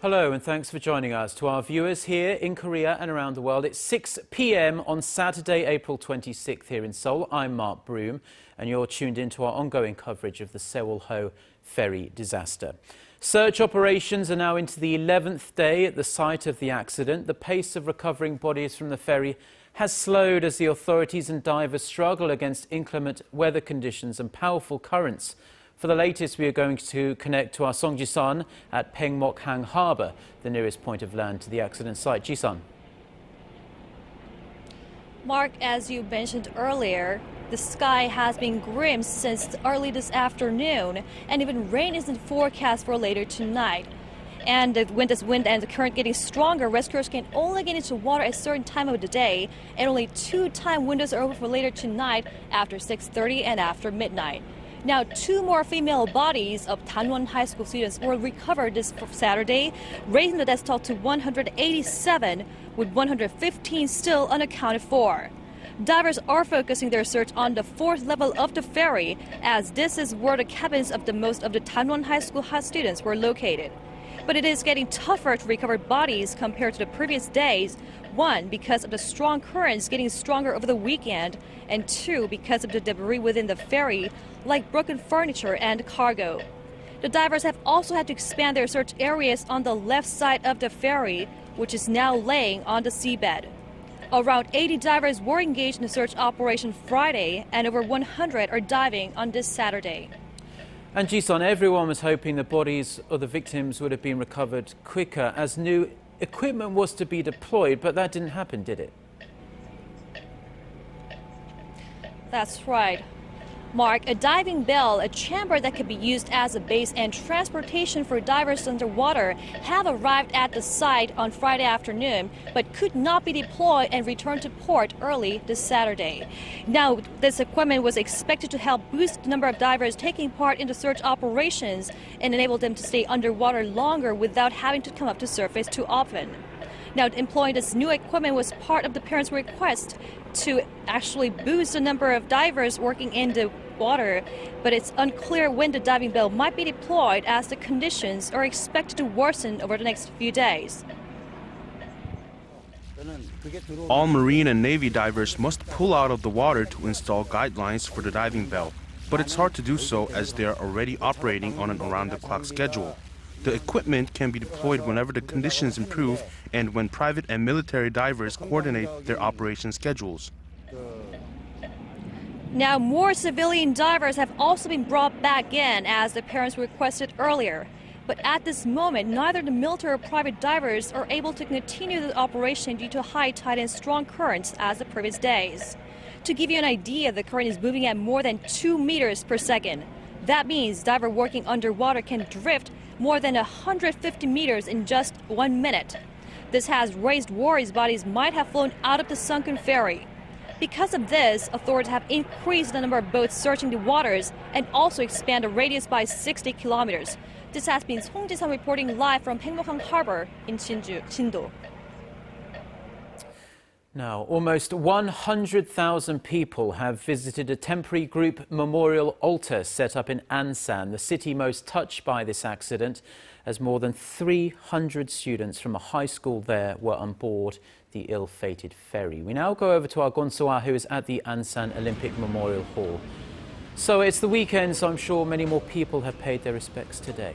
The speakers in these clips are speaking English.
Hello and thanks for joining us. To our viewers here in Korea and around the world, it's 6 p.m. on Saturday, April 26th here in Seoul. I'm Mark Broome and you're tuned in to our ongoing coverage of the Sewol-ho ferry disaster. Search operations are now into the 11th day at the site of the accident. The pace of recovering bodies from the ferry has slowed as the authorities and divers struggle against inclement weather conditions and powerful currents. For the latest, we are going to connect to our Song Ji-sun at Paengmok-hang Harbor, the nearest point of land to the accident site. Ji-sun. Mark, as you mentioned earlier, the sky has been grim since early this afternoon, and even rain isn't forecast for later tonight. And with this wind and the current getting stronger, rescuers can only get into water at a certain time of the day, and only 2 time windows are open for later tonight after 6:30 and after midnight. Now, 2 more female bodies of Danwon High School students were recovered this Saturday, raising the death toll to 187, with 115 still unaccounted for. Divers are focusing their search on the 4th level of the ferry, as this is where the cabins of most of the Danwon High School students were located. But it is getting tougher to recover bodies compared to the previous days. 1, because of the strong currents getting stronger over the weekend, and 2, because of the debris within the ferry, like broken furniture and cargo. The divers have also had to expand their search areas on the left side of the ferry, which is now laying on the seabed. Around 80 divers were engaged in the search operation Friday, and over 100 are diving on this Saturday. And Ji-sun, everyone was hoping the bodies of the victims would have been recovered quicker as new equipment was to be deployed, but that didn't happen, did it? That's right. Mark, a diving bell, a chamber that could be used as a base and transportation for divers underwater, have arrived at the site on Friday afternoon, but could not be deployed and returned to port early this Saturday. Now, this equipment was expected to help boost the number of divers taking part in the search operations and enable them to stay underwater longer without having to come up to surface too often. Now, employing this new equipment was part of the parents' request to actually boost the number of divers working in the water, but it's unclear when the diving bell might be deployed as the conditions are expected to worsen over the next few days. All Marine and Navy divers must pull out of the water to install guidelines for the diving bell, but it's hard to do so as they are already operating on an around-the-clock schedule. The equipment can be deployed whenever the conditions improve and when private and military divers coordinate their operation schedules. Now, more civilian divers have also been brought back in as the parents requested earlier. But at this moment, neither the military or private divers are able to continue the operation due to high tide and strong currents as the previous days. To give you an idea, the current is moving at more than 2 meters per second. That means divers working underwater can drift more than 150 meters in just 1 minute. This has raised worries bodies might have flown out of the sunken ferry. Because of this, authorities have increased the number of boats searching the waters and also expand the radius by 60 kilometers. This has been Song Ji-sun reporting live from Paengmok-hang Harbor in Sindu. Now, almost 100,000 people have visited a temporary group memorial altar set up in Ansan, the city most touched by this accident, as more than 300 students from a high school there were on board the ill-fated ferry. We now go over to our Gon So-ah, who is at the Ansan Olympic Memorial Hall. So it's the weekend, so I'm sure many more people have paid their respects today.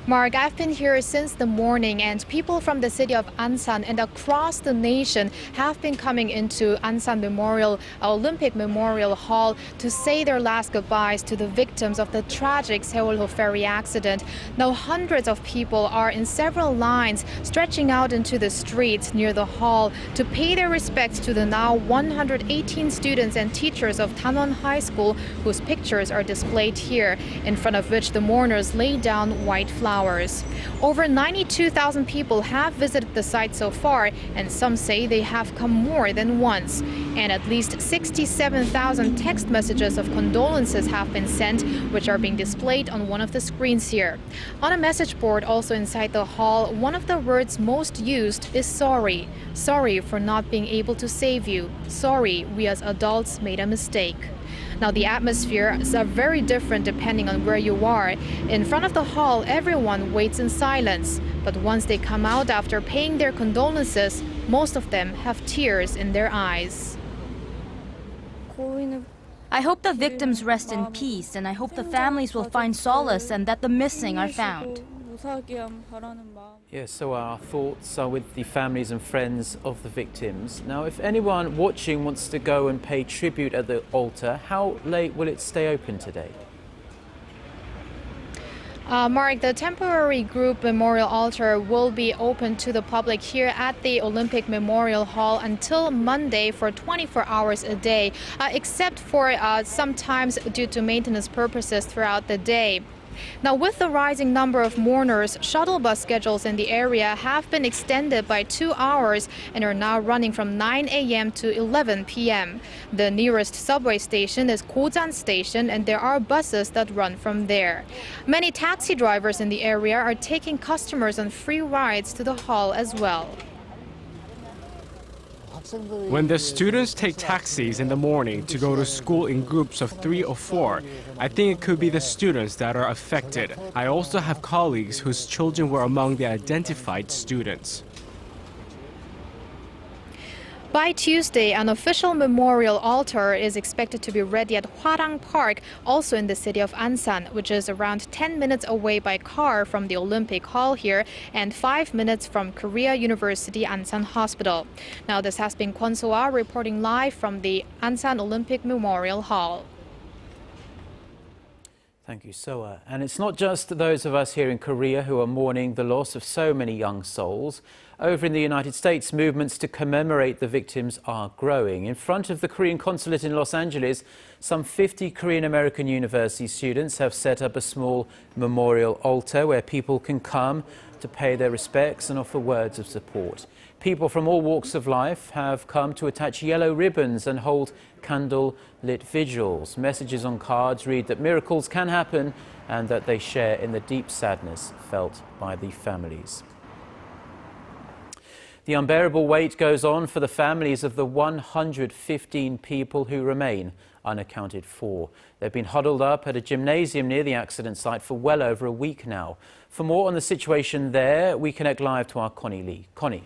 Mark, I've been here since the morning, and people from the city of Ansan and across the nation have been coming into Ansan Olympic Memorial Hall to say their last goodbyes to the victims of the tragic Sewol-ho ferry accident. Now, hundreds of people are in several lines stretching out into the streets near the hall to pay their respects to the now 118 students and teachers of Danwon High School, whose pictures are displayed here, in front of which the mourners lay down white flowers. Over 92,000 people have visited the site so far, and some say they have come more than once. And at least 67,000 text messages of condolences have been sent, which are being displayed on one of the screens here. On a message board also inside the hall, one of the words most used is sorry. Sorry for not being able to save you. Sorry, we as adults made a mistake. Now, the atmospheres are very different depending on where you are. In front of the hall, everyone waits in silence. But once they come out after paying their condolences, most of them have tears in their eyes. I hope the victims rest in peace, and I hope the families will find solace and that the missing are found. Yes, so our thoughts are with the families and friends of the victims. Now, if anyone watching wants to go and pay tribute at the altar, how late will it stay open today? Mark, the temporary group memorial altar will be open to the public here at the Olympic Memorial Hall until Monday for 24 hours a day, except for sometimes due to maintenance purposes throughout the day. Now, with the rising number of mourners, shuttle bus schedules in the area have been extended by 2 hours and are now running from 9 a.m. to 11 p.m. The nearest subway station is Gojan Station, and there are buses that run from there. Many taxi drivers in the area are taking customers on free rides to the hall as well. When the students take taxis in the morning to go to school in groups of 3 or 4, I think it could be the students that are affected. I also have colleagues whose children were among the identified students. By Tuesday, an official memorial altar is expected to be ready at Hwarang Park, also in the city of Ansan, which is around 10 minutes away by car from the Olympic Hall here and 5 minutes from Korea University Ansan Hospital. Now, this has been Kwon So-ah reporting live from the Ansan Olympic Memorial Hall. Thank you, Soa. And it's not just those of us here in Korea who are mourning the loss of so many young souls. Over in the United States, movements to commemorate the victims are growing. In front of the Korean consulate in Los Angeles, some 50 Korean-American university students have set up a small memorial altar where people can come to pay their respects and offer words of support. People from all walks of life have come to attach yellow ribbons and hold candle-lit vigils. Messages on cards read that miracles can happen and that they share in the deep sadness felt by the families. The unbearable wait goes on for the families of the 115 people who remain unaccounted for. They've been huddled up at a gymnasium near the accident site for well over a week now. For more on the situation there, we connect live to our Connie Lee. Connie.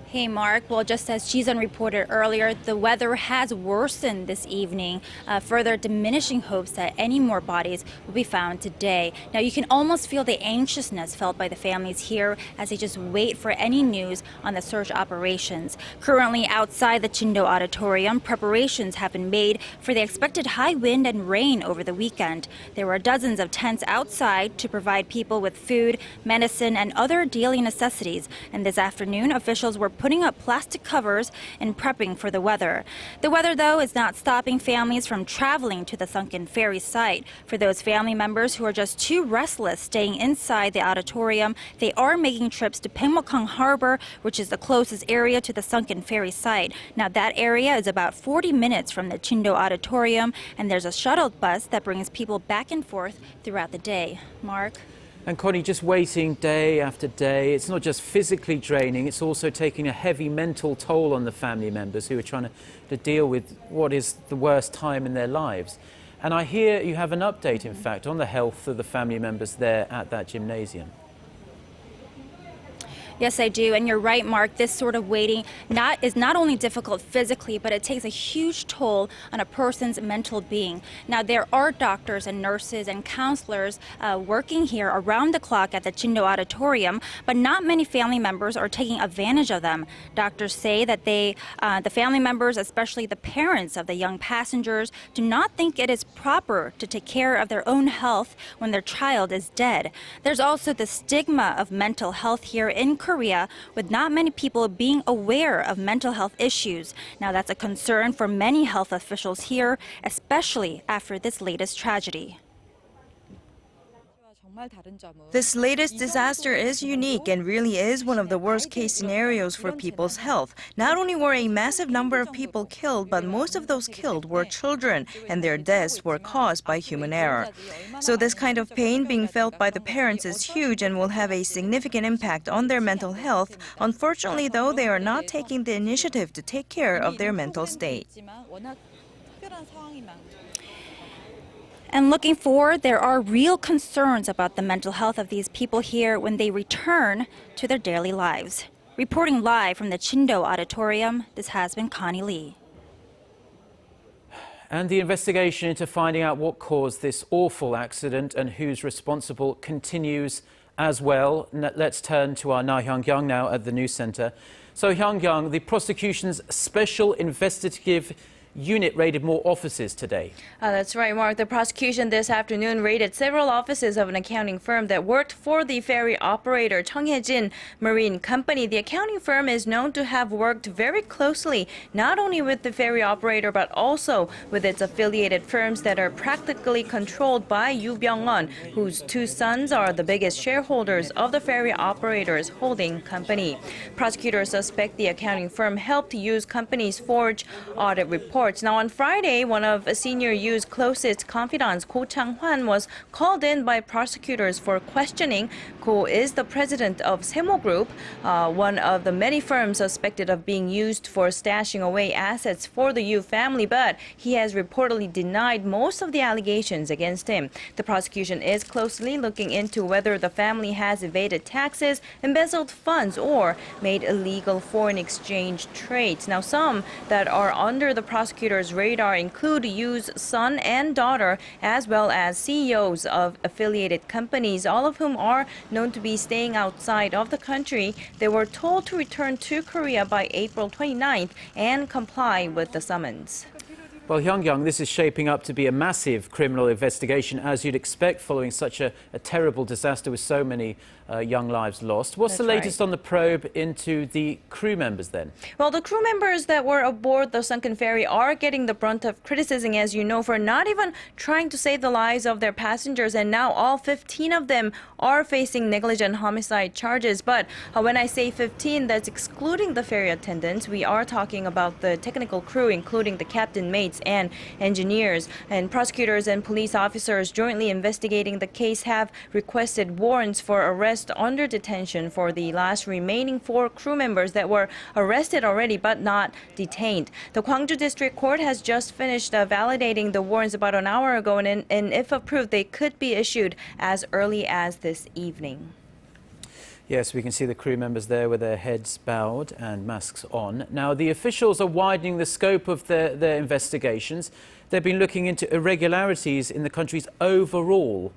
Hey, Mark. Well, just as Jizun reported earlier, the weather has worsened this evening, further diminishing hopes that any more bodies will be found today. Now, you can almost feel the anxiousness felt by the families here as they just wait for any news on the search operations. Currently, outside the Chindo Auditorium, preparations have been made for the expected high wind and rain over the weekend. There were dozens of tents outside to provide people with food, medicine, and other daily necessities. And this afternoon, officials were putting up plastic covers and prepping for the weather. The weather, though, is not stopping families from traveling to the sunken ferry site. For those family members who are just too restless staying inside the auditorium, they are making trips to Paengmok-hang Harbor, which is the closest area to the sunken ferry site. Now, that area is about 40 minutes from the Chindo Auditorium, and there's a shuttle bus that brings people back and forth throughout the day. Mark? And Connie, just waiting day after day, it's not just physically draining, it's also taking a heavy mental toll on the family members who are trying to deal with what is the worst time in their lives. And I hear you have an update, in fact, on the health of the family members there at that gymnasium. Yes, I do. And you're right, Mark. This sort of waiting is not only difficult physically, but it takes a huge toll on a person's mental being. Now, there are doctors and nurses and counselors working here around the clock at the Chindo Auditorium, but not many family members are taking advantage of them. Doctors say that the family members, especially the parents of the young passengers, do not think it is proper to take care of their own health when their child is dead. There's also the stigma of mental health here in Korea, with not many people being aware of mental health issues. Now, that's a concern for many health officials here, especially after this latest tragedy. This latest disaster is unique and really is one of the worst-case scenarios for people's health. Not only were a massive number of people killed, but most of those killed were children, and their deaths were caused by human error. So this kind of pain being felt by the parents is huge and will have a significant impact on their mental health. Unfortunately, though, they are not taking the initiative to take care of their mental state. And looking forward, there are real concerns about the mental health of these people here when they return to their daily lives. Reporting live from the Chindo Auditorium, this has been Connie Lee. And the investigation into finding out what caused this awful accident and who's responsible continues as well. Let's turn to our Na Hyung-kyung now at the news centre. So Hyung-kyung, the prosecution's special investigative unit raided more offices today. That's right, Mark. The prosecution this afternoon raided several offices of an accounting firm that worked for the ferry operator Cheonghye-jin Marine Company. The accounting firm is known to have worked very closely not only with the ferry operator but also with its affiliated firms that are practically controlled by Yoo Byung-won, whose two sons are the biggest shareholders of the ferry operator's holding company. Prosecutors suspect the accounting firm helped Yoo's companies forge audit reports. Now, on Friday, one of senior Yoo's closest confidants, Ko Chang-hwan, was called in by prosecutors for questioning. Ko is the president of Sewol Group, one of the many firms suspected of being used for stashing away assets for the Yoo family, but he has reportedly denied most of the allegations against him. The prosecution is closely looking into whether the family has evaded taxes, embezzled funds, or made illegal foreign exchange trades. Now, some that are under the prosecutor's radar include Yoo's son and daughter, as well as CEOs of affiliated companies, all of whom are known to be staying outside of the country. They were told to return to Korea by April 29th and comply with the summons. Well, Hyung-kyung, this is shaping up to be a massive criminal investigation, as you'd expect, following such a terrible disaster with so many young lives lost. What's the latest on the probe into the crew members then? Well, the crew members that were aboard the sunken ferry are getting the brunt of criticism, as you know, for not even trying to save the lives of their passengers. And now all 15 of them are facing negligent homicide charges. But when I say 15, that's excluding the ferry attendants. We are talking about the technical crew, including the captain, mates, and engineers. And prosecutors and police officers jointly investigating the case have requested warrants for arrest under detention for the last remaining 4 crew members that were arrested already but not detained. The Gwangju District Court has just finished validating the warrants about an hour ago, and if approved, they could be issued as early as this evening. Yes, we can see the crew members there with their heads bowed and masks on. Now, the officials are widening the scope of their investigations. They've been looking into irregularities in the country's overall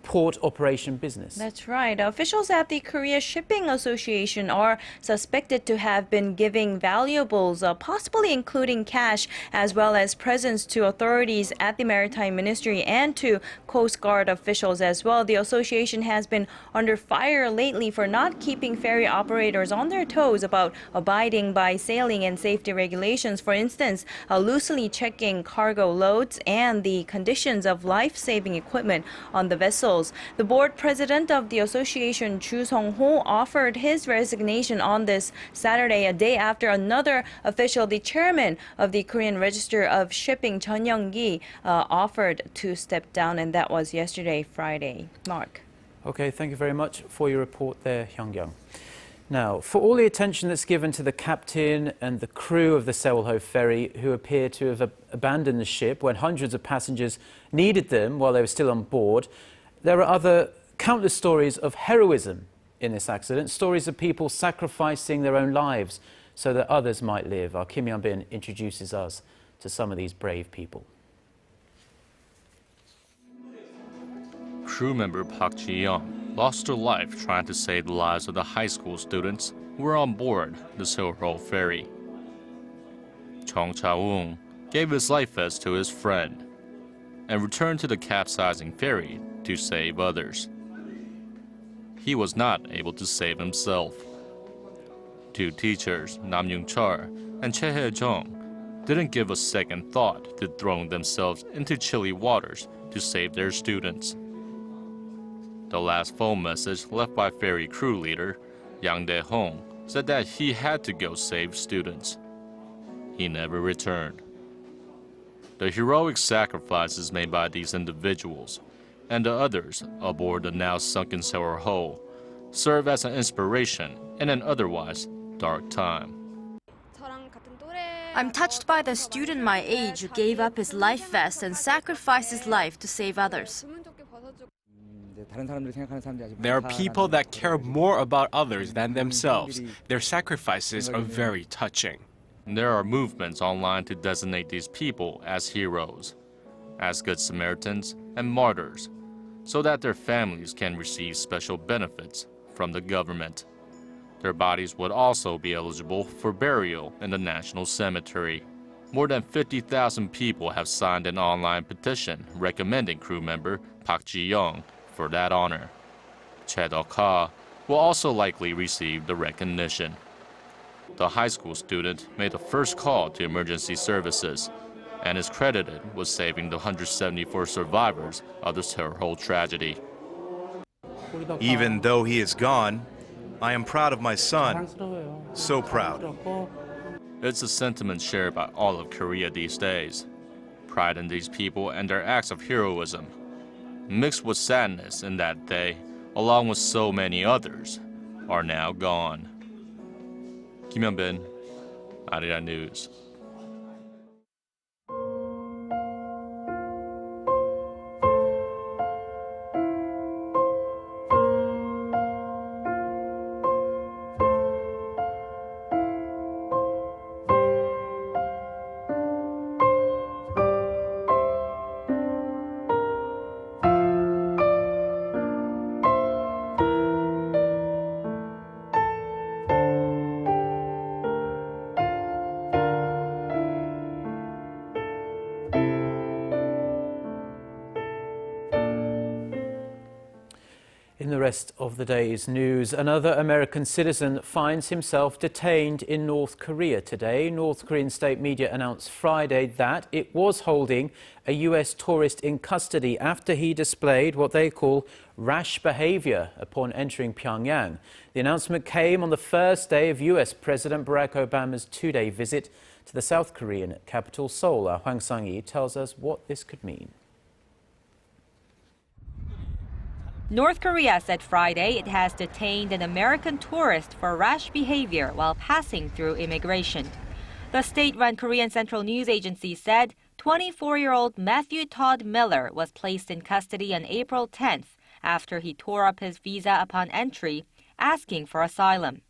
port operation business. That's right. Officials at the Korea Shipping Association are suspected to have been giving valuables, possibly including cash, as well as presents to authorities at the Maritime Ministry and to Coast Guard officials as well. The association has been under fire lately for not keeping ferry operators on their toes about abiding by sailing and safety regulations. For instance, loosely checking cargo loads and the conditions of life-saving equipment on the vessels. The board president of the association, Chu Sung-ho, offered his resignation on this Saturday, a day after another official, the chairman of the Korean Register of Shipping, Chun Young-gi, offered to step down, and that was yesterday, Friday. Mark. Okay, thank you very much for your report there, Hyung-kyung. Now, for all the attention that's given to the captain and the crew of the Sewol-ho ferry, who appear to have abandoned the ship when hundreds of passengers needed them while they were still on board, there are other countless stories of heroism in this accident, stories of people sacrificing their own lives so that others might live. Our Kim Yeon-bin introduces us to some of these brave people. Crew member Park Ji-young lost her life trying to save the lives of the high school students who were on board the Sewol-ho ferry. Chong Cha-woong gave his life vest to his friend and returned to the capsizing ferry to save others. He was not able to save himself. 2 teachers, Nam Young-chul and Choi Hye-jung, didn't give a second thought to throwing themselves into chilly waters to save their students. The last phone message left by ferry crew leader Yang Dae-hong said that he had to go save students. He never returned. The heroic sacrifices made by these individuals and the others aboard the now sunken Sewol-ho serve as an inspiration in an otherwise dark time. I'm touched by the student my age who gave up his life vest and sacrificed his life to save others. There are people that care more about others than themselves. Their sacrifices are very touching. There are movements online to designate these people as heroes, as good Samaritans and martyrs, so that their families can receive special benefits from the government. Their bodies would also be eligible for burial in the National Cemetery. More than 50,000 people have signed an online petition recommending crew member Park Ji-young for that honor. Che Dok-ha will also likely receive the recognition. The high school student made the first call to emergency services and is credited with saving the 174 survivors of the Sewol-ho tragedy. Even though he is gone, I am proud of my son. So proud. It's a sentiment shared by all of Korea these days. Pride in these people and their acts of heroism, mixed with sadness in that they, along with so many others, are now gone. Kim Hyun-bin, ARIRANG News. In the rest of the day's news, another American citizen finds himself detained in North Korea today. North Korean state media announced Friday that it was holding a U.S. tourist in custody after he displayed what they call rash behavior upon entering Pyongyang. The announcement came on the first day of U.S. President Barack Obama's two-day visit to the South Korean capital, Seoul. Hwang Sang-yi tells us what this could mean. North Korea said Friday it has detained an American tourist for rash behavior while passing through immigration. The state-run Korean Central News Agency said 24-year-old Matthew Todd Miller was placed in custody on April 10th after he tore up his visa upon entry, asking for asylum.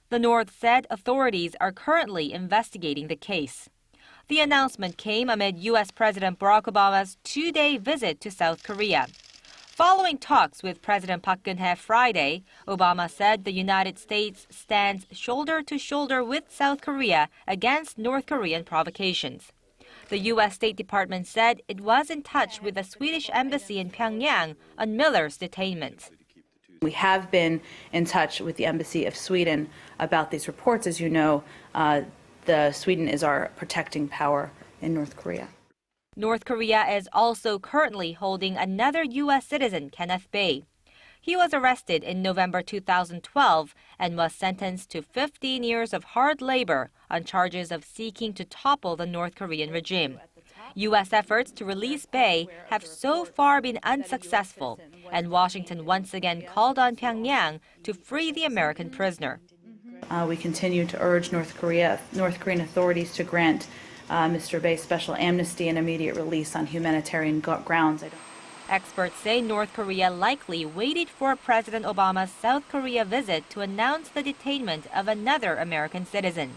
The North said authorities are currently investigating the case. The announcement came amid U.S. President Barack Obama's two-day visit to South Korea. Following talks with President Park Geun-hye Friday, Obama said the United States stands shoulder to shoulder with South Korea against North Korean provocations. The U.S. State Department said it was in touch with the Swedish embassy in Pyongyang on Miller's detainment. We have been in touch with the embassy of Sweden about these reports. As you know, Sweden is our protecting power in North Korea. North Korea is also currently holding another U.S. citizen, Kenneth Bae. He was arrested in November 2012 and was sentenced to 15 years of hard labor on charges of seeking to topple the North Korean regime. U.S. efforts to release Bae have so far been unsuccessful, and Washington once again called on Pyongyang to free the American prisoner. We continue to urge North Korean authorities to grant Mr. Bae's special amnesty and immediate release on humanitarian grounds. Experts say North Korea likely waited for President Obama's South Korea visit to announce the detainment of another American citizen.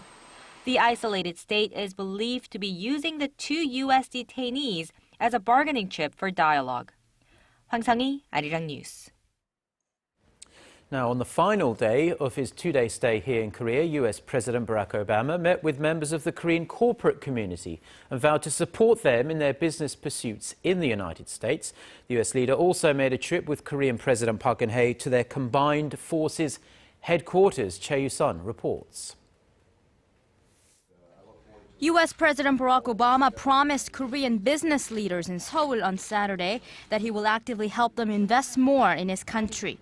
The isolated state is believed to be using the two U.S. detainees as a bargaining chip for dialogue. Hwang Sang-yi, ARIRANG News. Now, on the final day of his two-day stay here in Korea, U.S. President Barack Obama met with members of the Korean corporate community and vowed to support them in their business pursuits in the United States. The U.S. leader also made a trip with Korean President Park Geun-hye to their combined forces headquarters. Chae Yu-sun reports. U.S. President Barack Obama promised Korean business leaders in Seoul on Saturday that he will actively help them invest more in his country.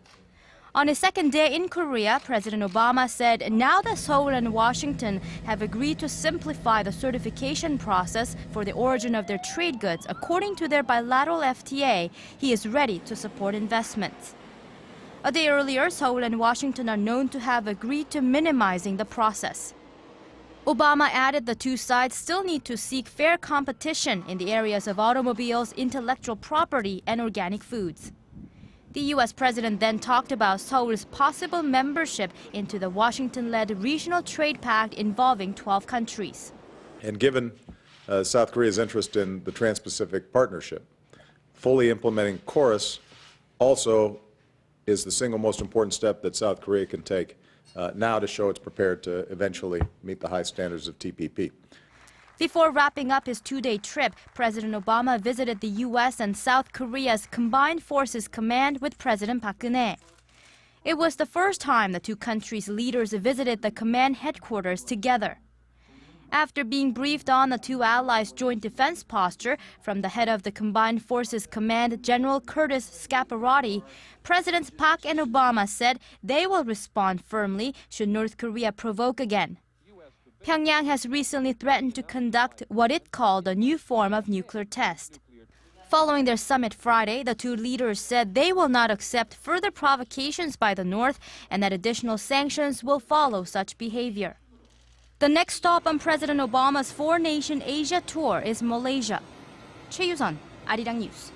On his second day in Korea, President Obama said now that Seoul and Washington have agreed to simplify the certification process for the origin of their trade goods according to their bilateral FTA, he is ready to support investments. A day earlier, Seoul and Washington are known to have agreed to minimizing the process. Obama added the two sides still need to seek fair competition in the areas of automobiles, intellectual property, and organic foods. The U.S. president then talked about Seoul's possible membership into the Washington-led Regional Trade Pact involving 12 countries. And given South Korea's interest in the Trans-Pacific Partnership, fully implementing KORUS also is the single most important step that South Korea can take now to show it's prepared to eventually meet the high standards of TPP. Before wrapping up his two-day trip, President Obama visited the U.S. and South Korea's Combined Forces Command with President Park Geun-hye. It was the first time the two countries' leaders visited the command headquarters together. After being briefed on the two allies' joint defense posture from the head of the Combined Forces Command, General Curtis Scaparrotti, Presidents Park and Obama said they will respond firmly should North Korea provoke again. Pyongyang has recently threatened to conduct what it called a new form of nuclear test. Following their summit Friday, the two leaders said they will not accept further provocations by the North and that additional sanctions will follow such behavior. The next stop on President Obama's four-nation Asia tour is Malaysia. Choi Yu-sun, ARIRANG News.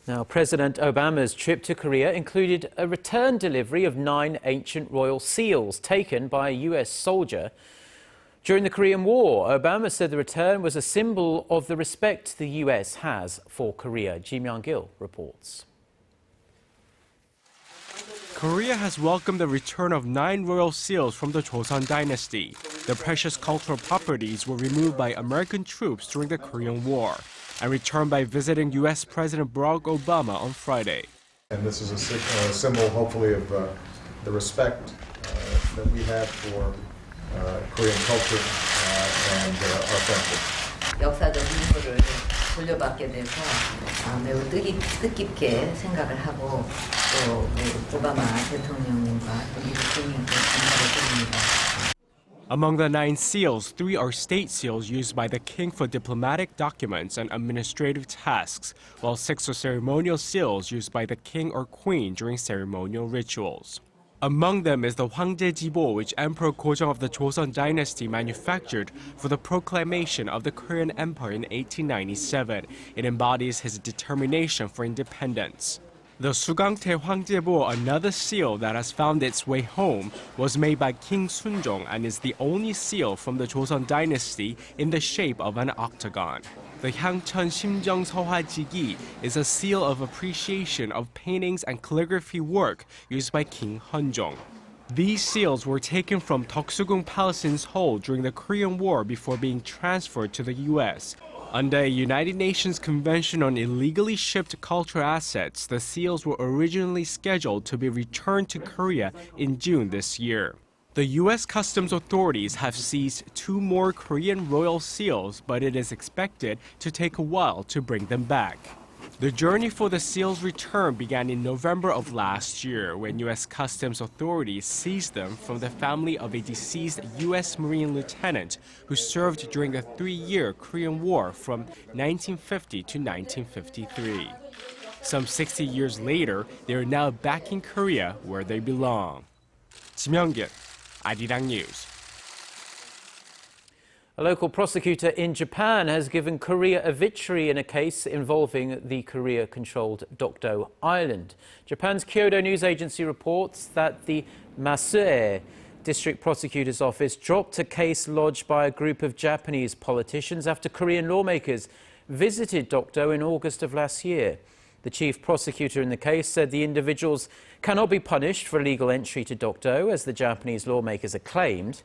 Now, President Obama's trip to Korea included a return delivery of 9 ancient royal seals taken by a U.S. soldier during the Korean War. Obama said the return was a symbol of the respect the U.S. has for Korea. Ji Myung-gil reports. Korea has welcomed the return of 9 royal seals from the Joseon dynasty. The precious cultural properties were removed by American troops during the Korean War and returned by visiting U.S. President Barack Obama on Friday. And this is a symbol, hopefully, of the respect that we have for Korean culture and our friendship. 역사적 인물을 돌려받게 돼서 매우 뜻깊게 생각을 하고 또 오바마 대통령님과 또 미국 국민께 감사를 드립니다. Among the 9 seals, 3 are state seals used by the king for diplomatic documents and administrative tasks, while 6 are ceremonial seals used by the king or queen during ceremonial rituals. Among them is the Hwangjae-jibo, which Emperor Gojong of the Joseon dynasty manufactured for the proclamation of the Korean Empire in 1897. It embodies his determination for independence. The Sugangtae Hwangjae-bo, another seal that has found its way home, was made by King Sunjong and is the only seal from the Joseon dynasty in the shape of an octagon. The Hyangcheon Simjeong Sehwajigi is a seal of appreciation of paintings and calligraphy work used by King Hunjong. These seals were taken from Deoksugung Palace in Seoul during the Korean War before being transferred to the U.S. Under a United Nations Convention on Illegally Shipped Cultural Assets, the seals were originally scheduled to be returned to Korea in June this year. The U.S. Customs authorities have seized 2 more Korean royal seals, but it is expected to take a while to bring them back. The journey for the seals' return began in November of last year when U.S. Customs authorities seized them from the family of a deceased U.S. Marine lieutenant who served during the 3-year Korean War from 1950 to 1953. Some 60 years later, they are now back in Korea where they belong. Ji Myung-gil, ARIRANG News. A local prosecutor in Japan has given Korea a victory in a case involving the Korea-controlled Dokdo Island. Japan's Kyodo News Agency reports that the Masue District Prosecutor's Office dropped a case lodged by a group of Japanese politicians after Korean lawmakers visited Dokdo in August of last year. The chief prosecutor in the case said the individuals cannot be punished for illegal entry to Dokdo, as the Japanese lawmakers have claimed,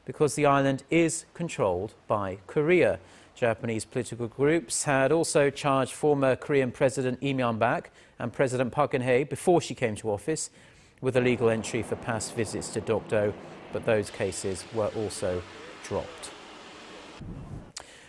because the island is controlled by Korea. Japanese political groups had also charged former Korean President Lee Myung-bak and President Park Geun-hye before she came to office with illegal entry for past visits to Dokdo, but those cases were also dropped.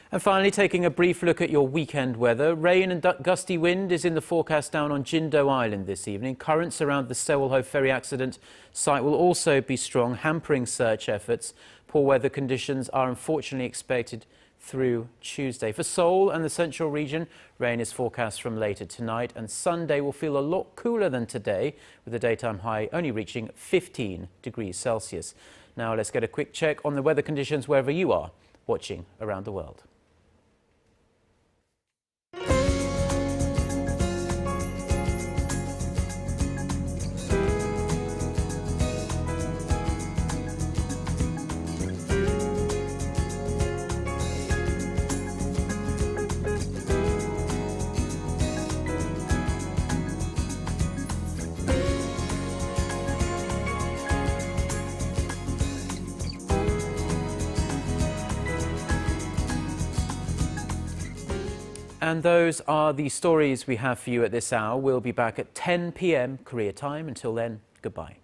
And finally, taking a brief look at your weekend weather. Rain and gusty wind is in the forecast down on Jindo Island this evening. Currents around the Sewol-ho ferry accident site will also be strong, hampering search efforts. Poor weather conditions are unfortunately expected through Tuesday. For Seoul and the central region, rain is forecast from later tonight, and Sunday will feel a lot cooler than today, with the daytime high only reaching 15 degrees Celsius. Now let's get a quick check on the weather conditions wherever you are watching around the world. And those are the stories we have for you at this hour. We'll be back at 10 p.m. Korea time. Until then, goodbye.